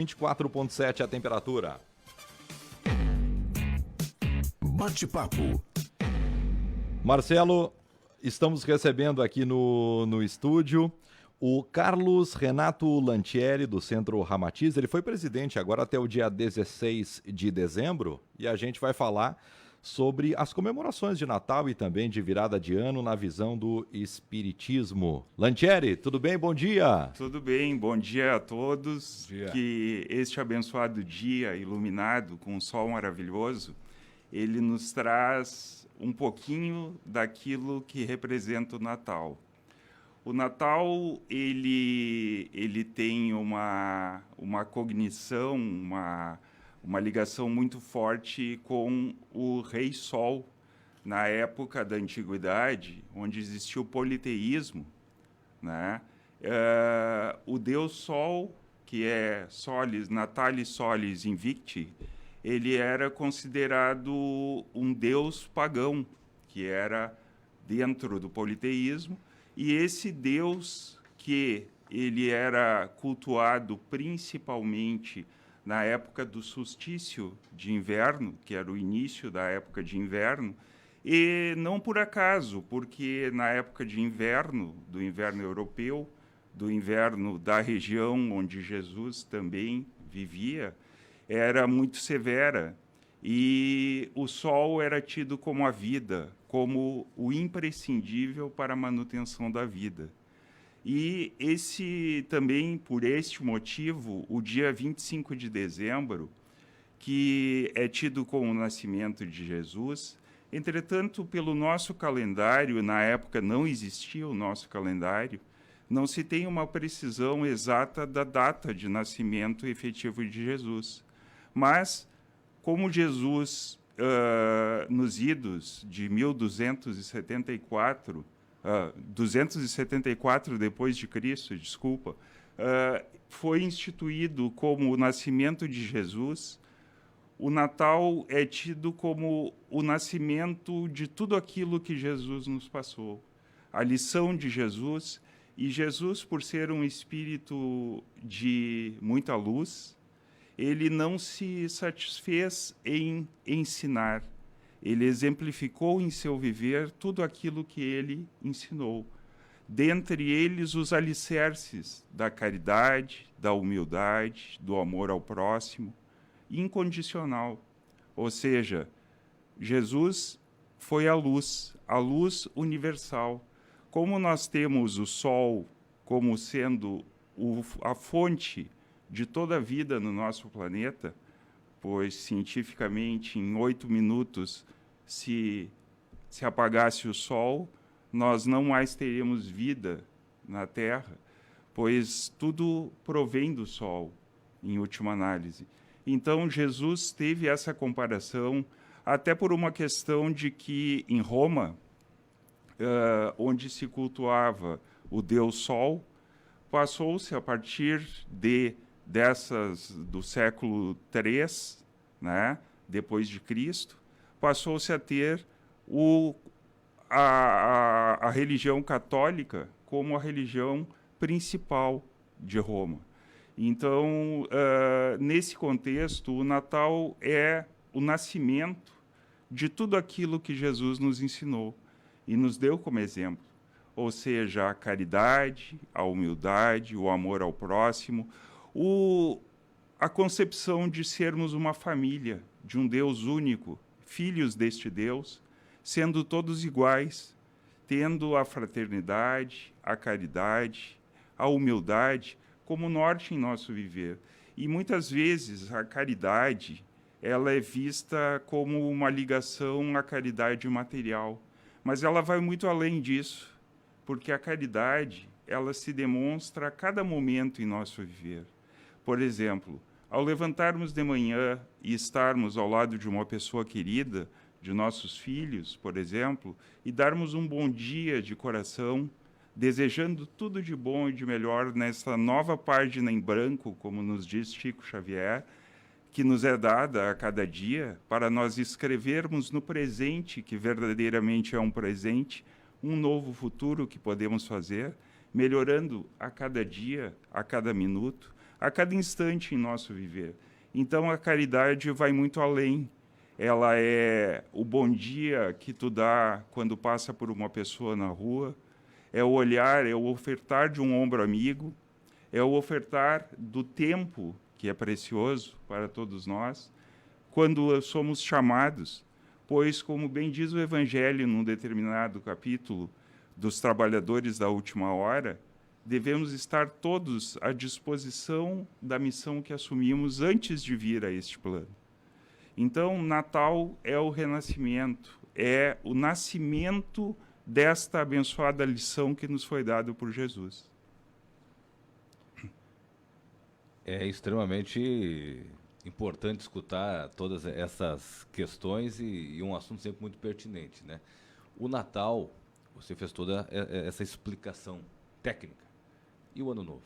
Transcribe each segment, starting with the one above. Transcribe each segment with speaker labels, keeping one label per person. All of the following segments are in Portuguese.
Speaker 1: 24,7 a temperatura.
Speaker 2: Bate-papo.
Speaker 1: Marcelo, estamos recebendo aqui no estúdio o Carlos Renato Lantieri, do Centro Ramatiz. Ele foi presidente agora até o dia 16 de dezembro e a gente vai falar sobre as comemorações de Natal e também de virada de ano na visão do Espiritismo. Lantieri, tudo bem? Bom dia!
Speaker 3: Tudo bem, bom dia a todos.
Speaker 1: Bom dia.
Speaker 3: Que este abençoado dia, iluminado com um sol maravilhoso, ele nos traz um pouquinho daquilo que representa o Natal. O Natal, ele tem uma cognição, uma ligação muito forte com o Rei Sol. Na época da Antiguidade, onde existia o politeísmo, né? O Deus Sol, que é Solis, Natalis Solis Invicti, ele era considerado um deus pagão, que era dentro do politeísmo, e esse deus que ele era cultuado principalmente na época do solstício de inverno, que era o início da época de inverno, e não por acaso, porque na época de inverno, do inverno europeu, do inverno da região onde Jesus também vivia, era muito severa, e o sol era tido como a vida, como o imprescindível para a manutenção da vida. E também, por este motivo, o dia 25 de dezembro, que é tido como o nascimento de Jesus, entretanto, pelo nosso calendário, na época não existia o nosso calendário, não se tem uma precisão exata da data de nascimento efetivo de Jesus. Mas, como Jesus, nos idos de 1274, 274 depois de Cristo, desculpa, foi instituído como o nascimento de Jesus, o Natal é tido como o nascimento de tudo aquilo que Jesus nos passou, a lição de Jesus, e Jesus, por ser um espírito de muita luz, ele não se satisfez em ensinar, ele exemplificou em seu viver tudo aquilo que ele ensinou, dentre eles os alicerces da caridade, da humildade, do amor ao próximo, incondicional. Ou seja, Jesus foi a luz universal. Como nós temos o Sol como sendo a fonte de toda a vida no nosso planeta, pois cientificamente em 8 minutos, se apagasse o Sol, nós não mais teríamos vida na Terra, pois tudo provém do Sol, em última análise. Então, Jesus teve essa comparação, até por uma questão de que em Roma, onde se cultuava o Deus Sol, passou-se a partir do século III, né, depois de Cristo, passou-se a ter a religião católica como a religião principal de Roma. Então, nesse contexto, o Natal é o nascimento de tudo aquilo que Jesus nos ensinou e nos deu como exemplo, ou seja, a caridade, a humildade, o amor ao próximo, a concepção de sermos uma família, de um Deus único, filhos deste Deus, sendo todos iguais, tendo a fraternidade, a caridade, a humildade como norte em nosso viver. E muitas vezes a caridade, ela é vista como uma ligação à caridade material, mas ela vai muito além disso, porque a caridade, ela se demonstra a cada momento em nosso viver. Por exemplo, ao levantarmos de manhã e estarmos ao lado de uma pessoa querida, de nossos filhos, por exemplo, e darmos um bom dia de coração, desejando tudo de bom e de melhor nessa nova página em branco, como nos diz Chico Xavier, que nos é dada a cada dia, para nós escrevermos no presente, que verdadeiramente é um presente, um novo futuro que podemos fazer, melhorando a cada dia, a cada minuto, a cada instante em nosso viver. Então, a caridade vai muito além. Ela é o bom dia que tu dá quando passa por uma pessoa na rua, é o olhar, é o ofertar de um ombro amigo, é o ofertar do tempo, que é precioso para todos nós, quando somos chamados, pois, como bem diz o Evangelho num determinado capítulo dos trabalhadores da última hora, devemos estar todos à disposição da missão que assumimos antes de vir a este plano. Então, Natal é o renascimento, é o nascimento desta abençoada lição que nos foi dada por Jesus.
Speaker 4: É extremamente importante escutar todas essas questões e um assunto sempre muito pertinente, né? O Natal, você fez toda essa explicação técnica. E o Ano Novo?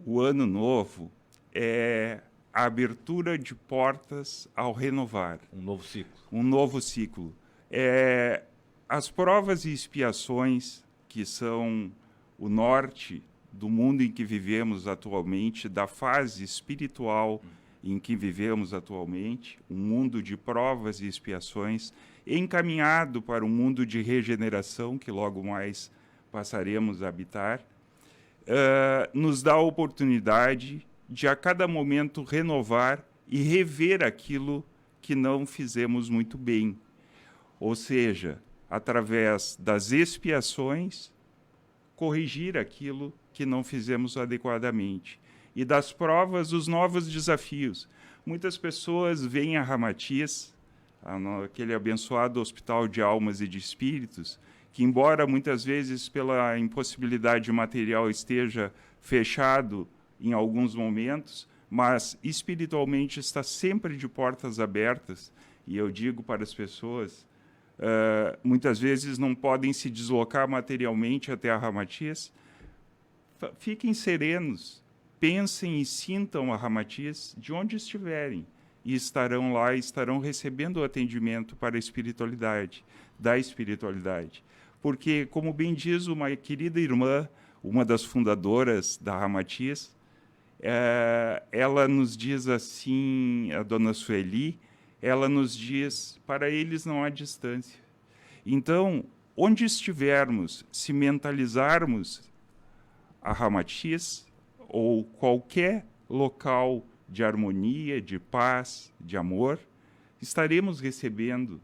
Speaker 3: O Ano Novo é a abertura de portas ao renovar.
Speaker 4: Um novo ciclo.
Speaker 3: Um novo ciclo. As provas e expiações, que são o norte do mundo em que vivemos atualmente, da fase espiritual em que vivemos atualmente, um mundo de provas e expiações, encaminhado para um mundo de regeneração, que logo mais passaremos a habitar, nos dá a oportunidade de, a cada momento, renovar e rever aquilo que não fizemos muito bem. Ou seja, através das expiações, corrigir aquilo que não fizemos adequadamente. E das provas, os novos desafios. Muitas pessoas veem a Ramatiz, aquele abençoado hospital de almas e de espíritos, que, embora muitas vezes pela impossibilidade material esteja fechado em alguns momentos, mas espiritualmente está sempre de portas abertas. E eu digo para as pessoas, muitas vezes não podem se deslocar materialmente até a Ramatiz. Fiquem serenos, pensem e sintam a Ramatiz de onde estiverem, e estarão lá, estarão recebendo o atendimento para a espiritualidade, da espiritualidade. Porque, como bem diz uma querida irmã, uma das fundadoras da Ramatiz, ela nos diz assim, a dona Sueli, ela nos diz, para eles não há distância. Então, onde estivermos, se mentalizarmos a Ramatiz ou qualquer local de harmonia, de paz, de amor, estaremos recebendo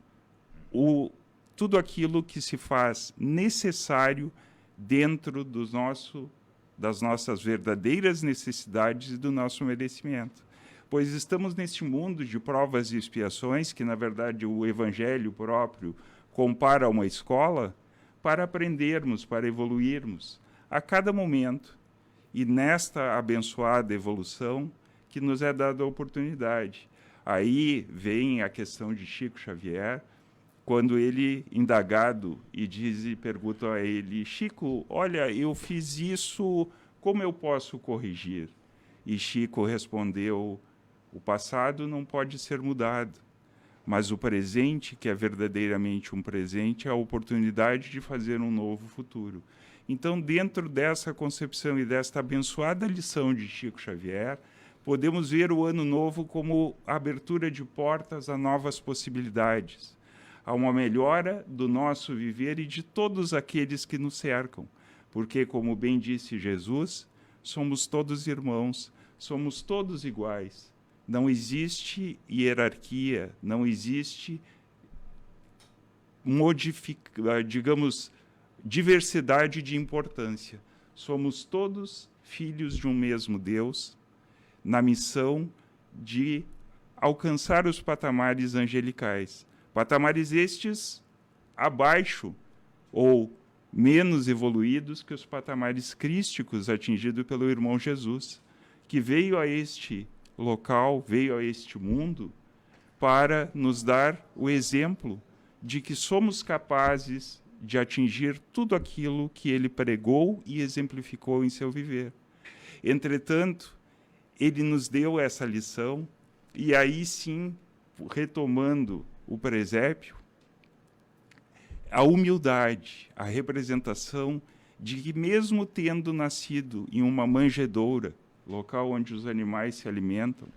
Speaker 3: tudo aquilo que se faz necessário dentro das nossas verdadeiras necessidades e do nosso merecimento. Pois estamos neste mundo de provas e expiações, que, na verdade, o Evangelho próprio compara a uma escola, para aprendermos, para evoluirmos a cada momento. E nesta abençoada evolução que nos é dada a oportunidade. Aí vem a questão de Chico Xavier, quando ele, indagado, e pergunta a ele, Chico, olha, eu fiz isso, como eu posso corrigir? E Chico respondeu, o passado não pode ser mudado, mas o presente, que é verdadeiramente um presente, é a oportunidade de fazer um novo futuro. Então, dentro dessa concepção e desta abençoada lição de Chico Xavier, podemos ver o Ano Novo como a abertura de portas a novas possibilidades, a uma melhora do nosso viver e de todos aqueles que nos cercam. Porque, como bem disse Jesus, somos todos irmãos, somos todos iguais. Não existe hierarquia, não existe, diversidade de importância. Somos todos filhos de um mesmo Deus, na missão de alcançar os patamares angelicais. Patamares estes abaixo ou menos evoluídos que os patamares crísticos atingidos pelo irmão Jesus, que veio a este local, veio a este mundo para nos dar o exemplo de que somos capazes de atingir tudo aquilo que ele pregou e exemplificou em seu viver. Entretanto, ele nos deu essa lição, e aí sim, retomando o presépio, a humildade, a representação de que, mesmo tendo nascido em uma manjedoura, local onde os animais se alimentam,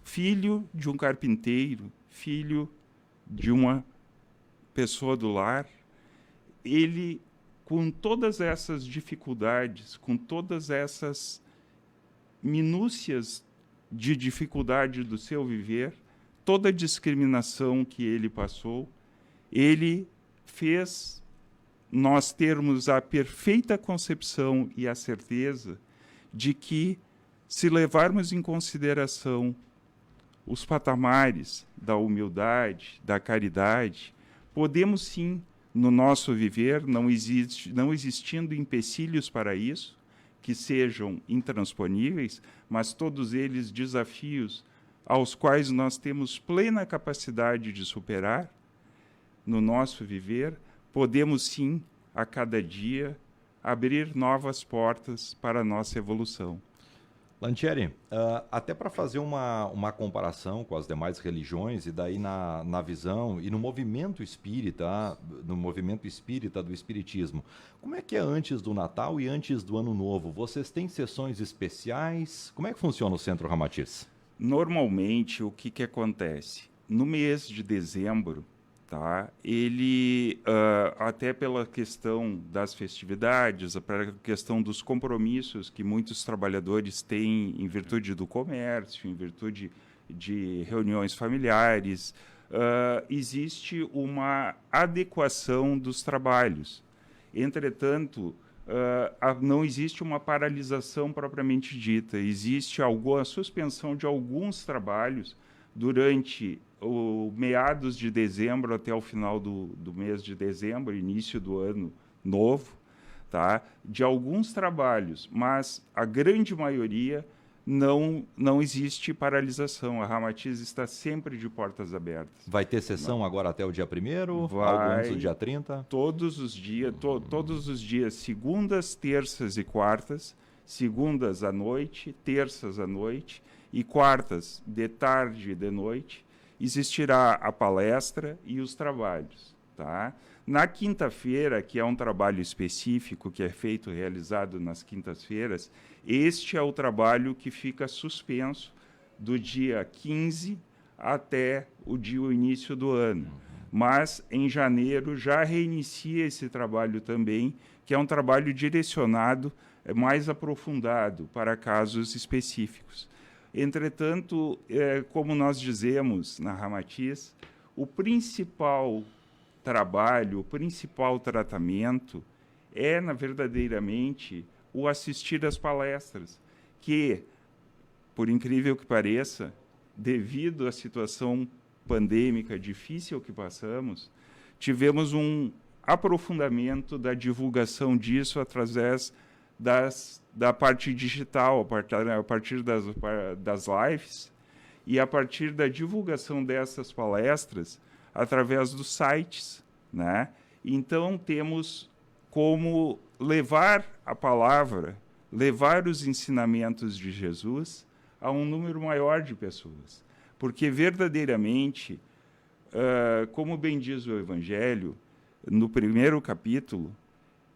Speaker 3: filho de um carpinteiro, filho de uma pessoa do lar, ele, com todas essas dificuldades, com todas essas minúcias de dificuldade do seu viver, toda a discriminação que ele passou, ele fez nós termos a perfeita concepção e a certeza de que, se levarmos em consideração os patamares da humildade, da caridade, podemos sim, no nosso viver, não existindo empecilhos para isso, que sejam intransponíveis, mas todos eles desafios aos quais nós temos plena capacidade de superar no nosso viver, podemos sim, a cada dia, abrir novas portas para a nossa evolução.
Speaker 1: Lantieri, até para fazer uma comparação com as demais religiões, e daí na visão e no movimento espírita do Espiritismo, como é que é antes do Natal e antes do Ano Novo? Vocês têm sessões especiais? Como é que funciona o Centro Ramatiz?
Speaker 3: Normalmente, o que acontece? No mês de dezembro, tá? Ele, até pela questão das festividades, pela questão dos compromissos que muitos trabalhadores têm em virtude do comércio, em virtude de reuniões familiares, existe uma adequação dos trabalhos. Entretanto, não existe uma paralisação propriamente dita, existe a suspensão de alguns trabalhos durante o meados de dezembro até o final do mês de dezembro, início do ano novo, tá? De alguns trabalhos, mas a grande maioria não existe paralisação. A Ramatiz está sempre de portas abertas.
Speaker 1: Vai ter sessão agora até o dia 1º?
Speaker 3: Vai,
Speaker 1: algo antes do dia 30?
Speaker 3: Todos os dias, segundas, terças e quartas, segundas à noite, terças à noite e quartas de tarde e de noite, existirá a palestra e os trabalhos, tá? Na quinta-feira, que é um trabalho específico que é realizado nas quintas-feiras, este é o trabalho que fica suspenso do dia 15 até o início do ano. Mas, em janeiro, já reinicia esse trabalho também, que é um trabalho direcionado, mais aprofundado, para casos específicos. Entretanto, como nós dizemos na Ramatiz, o principal trabalho, o principal tratamento é, verdadeiramente, o assistir às palestras, que, por incrível que pareça, devido à situação pandêmica difícil que passamos, tivemos um aprofundamento da divulgação disso através da parte digital, a partir das lives e a partir da divulgação dessas palestras através dos sites, né? Então, temos como levar a palavra, levar os ensinamentos de Jesus a um número maior de pessoas. Porque, verdadeiramente, como bem diz o Evangelho, no primeiro capítulo,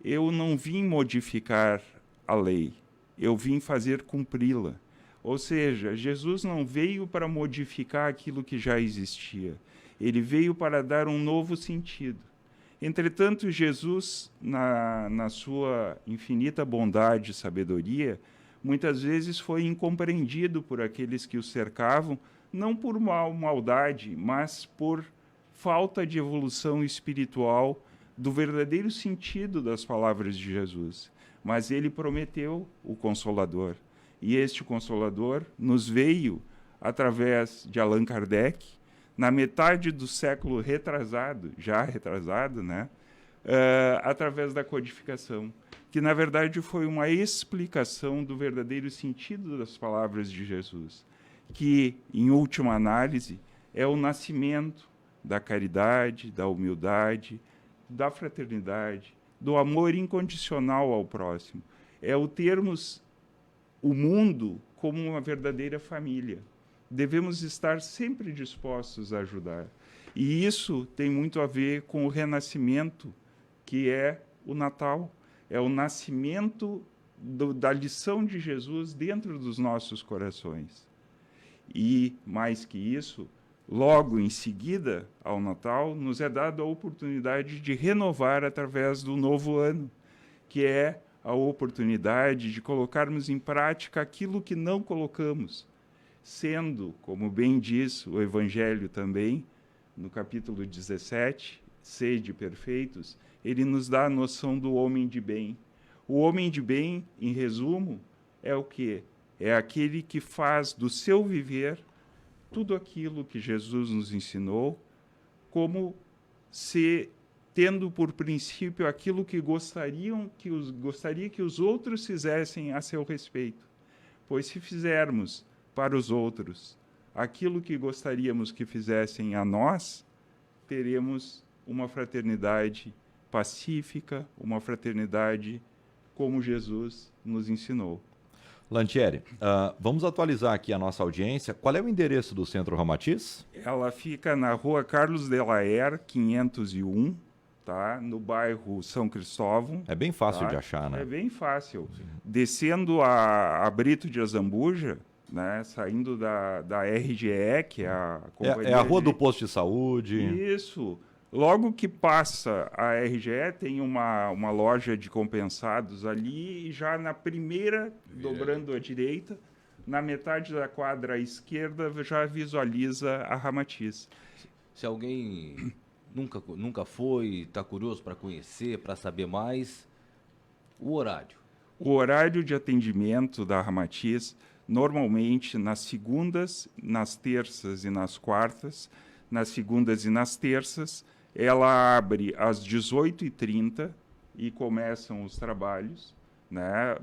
Speaker 3: eu não vim modificar a lei, eu vim fazer cumpri-la. Ou seja, Jesus não veio para modificar aquilo que já existia, ele veio para dar um novo sentido. Entretanto, Jesus, na sua infinita bondade e sabedoria, muitas vezes foi incompreendido por aqueles que o cercavam, não por maldade, mas por falta de evolução espiritual do verdadeiro sentido das palavras de Jesus. Mas ele prometeu o Consolador. E este Consolador nos veio através de Allan Kardec, na metade do século retrasado, né? Através da codificação, que na verdade foi uma explicação do verdadeiro sentido das palavras de Jesus, que, em última análise, é o nascimento da caridade, da humildade, da fraternidade, do amor incondicional ao próximo. É o termos o mundo como uma verdadeira família. Devemos estar sempre dispostos a ajudar. E isso tem muito a ver com o renascimento, que é o Natal. É o nascimento da lição de Jesus dentro dos nossos corações. E, mais que isso, logo em seguida ao Natal, nos é dada a oportunidade de renovar através do novo ano, que é a oportunidade de colocarmos em prática aquilo que não colocamos, sendo, como bem diz o Evangelho também, no capítulo 17, sede perfeitos, ele nos dá a noção do homem de bem. O homem de bem, em resumo, é o quê? É aquele que faz do seu viver tudo aquilo que Jesus nos ensinou, como se tendo por princípio aquilo que gostaria que os outros fizessem a seu respeito. Pois se fizermos para os outros aquilo que gostaríamos que fizessem a nós, teremos uma fraternidade pacífica, uma fraternidade como Jesus nos ensinou.
Speaker 1: Lantieri, vamos atualizar aqui a nossa audiência. Qual é o endereço do Centro Ramatiz?
Speaker 3: Ela fica na rua Carlos de Laer, 501, tá? No bairro São Cristóvão.
Speaker 1: É bem fácil
Speaker 3: tá?
Speaker 1: de achar, né?
Speaker 3: É bem fácil. Descendo a Brito de Azambuja, né? Saindo da RGE, que é a companhia
Speaker 1: É a rua do posto de saúde.
Speaker 3: Isso. Logo que passa a RGE, tem uma loja de compensados ali, e já na primeira, dobrando à direita, na metade da quadra à esquerda, já visualiza a Ramatiz.
Speaker 4: Se alguém nunca foi, está curioso para conhecer, para saber mais, o horário.
Speaker 3: O horário de atendimento da Ramatiz, normalmente nas segundas, nas terças e nas quartas. Nas segundas e nas terças, ela abre às 18h30 e começam os trabalhos, né,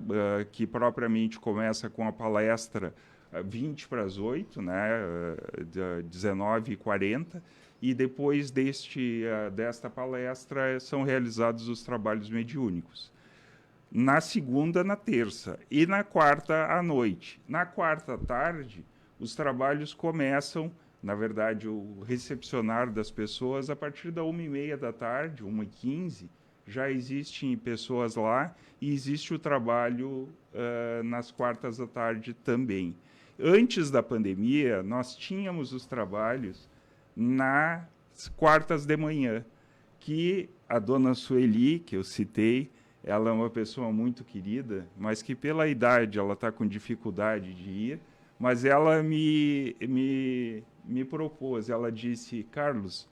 Speaker 3: que propriamente começa com a palestra 20 para as 8, né, 19h40, e depois desta palestra são realizados os trabalhos mediúnicos. Na segunda, na terça e na quarta à noite. Na quarta à tarde, os trabalhos começam, na verdade, o recepcionar das pessoas a partir da 1h30 da tarde, 1h15, já existem pessoas lá e existe o trabalho nas quartas à tarde também. Antes da pandemia, nós tínhamos os trabalhos nas quartas de manhã, que a dona Sueli, que eu citei, ela é uma pessoa muito querida, mas que pela idade ela está com dificuldade de ir, mas ela me propôs, ela disse: Carlos,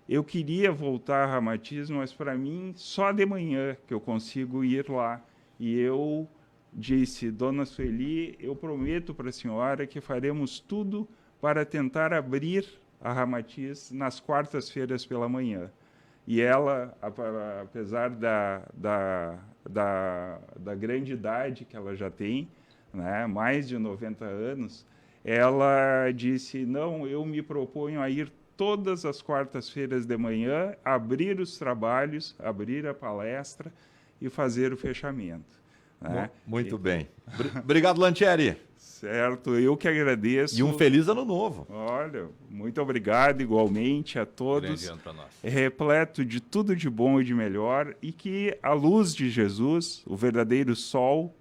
Speaker 3: eu queria voltar a Ramatiz, mas para mim só de manhã que eu consigo ir lá. E eu disse: dona Sueli, eu prometo para a senhora que faremos tudo para tentar abrir a Ramatiz nas quartas-feiras pela manhã. E ela, apesar da grande idade que ela já tem, né, mais de 90 anos, ela disse: não, eu me proponho a ir todas as quartas-feiras de manhã, abrir os trabalhos, abrir a palestra e fazer o fechamento. Né?
Speaker 1: Muito bem. Obrigado, Lantieri.
Speaker 3: Certo, eu que agradeço.
Speaker 1: E um feliz ano novo.
Speaker 3: Olha, muito obrigado igualmente a todos.
Speaker 4: Grande ano para nós.
Speaker 3: Repleto de tudo de bom e de melhor, e que a luz de Jesus, o verdadeiro sol,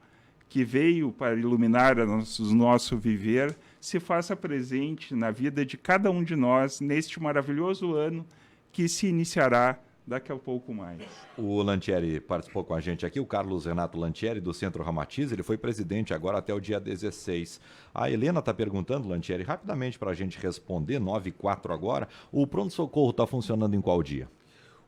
Speaker 3: que veio para iluminar o nosso viver, se faça presente na vida de cada um de nós neste maravilhoso ano que se iniciará daqui a pouco mais.
Speaker 1: O Lantieri participou com a gente aqui, o Carlos Renato Lantieri, do Centro Ramatiz. Ele foi presidente agora até o dia 16. A Helena está perguntando, Lantieri, rapidamente para a gente responder, 9h04 agora, o pronto-socorro está funcionando em qual dia?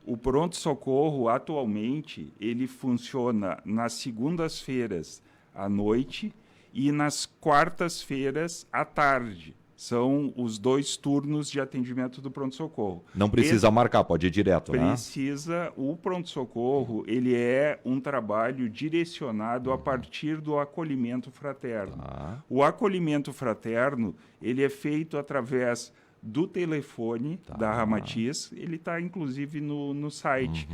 Speaker 3: O pronto-socorro, atualmente, ele funciona nas segundas-feiras à noite e nas quartas-feiras à tarde. São os 2 turnos de atendimento do pronto-socorro.
Speaker 1: Não precisa marcar, pode ir direto, né?
Speaker 3: Precisa. O pronto-socorro, ele é um trabalho direcionado a partir do acolhimento fraterno. O acolhimento fraterno, ele é feito através do telefone da Ramatiz. Ele está, inclusive, no site.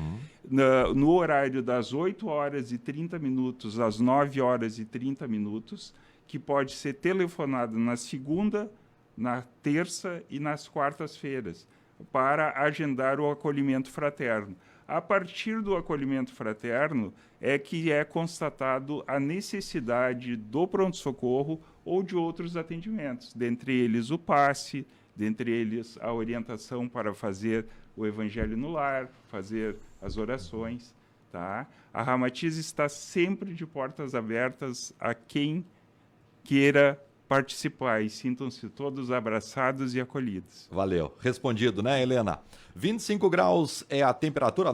Speaker 3: No horário das 8h30 às 9h30, que pode ser telefonado na segunda, na terça e nas quartas-feiras, para agendar o acolhimento fraterno. A partir do acolhimento fraterno é que é constatado a necessidade do pronto-socorro ou de outros atendimentos, dentre eles o passe, dentre eles a orientação para fazer o evangelho no lar, fazer as orações. Tá? A Ramatiz está sempre de portas abertas a quem queira participar, e sintam-se todos abraçados e acolhidos.
Speaker 1: Valeu. Respondido, né, Helena? 25 graus é a temperatura.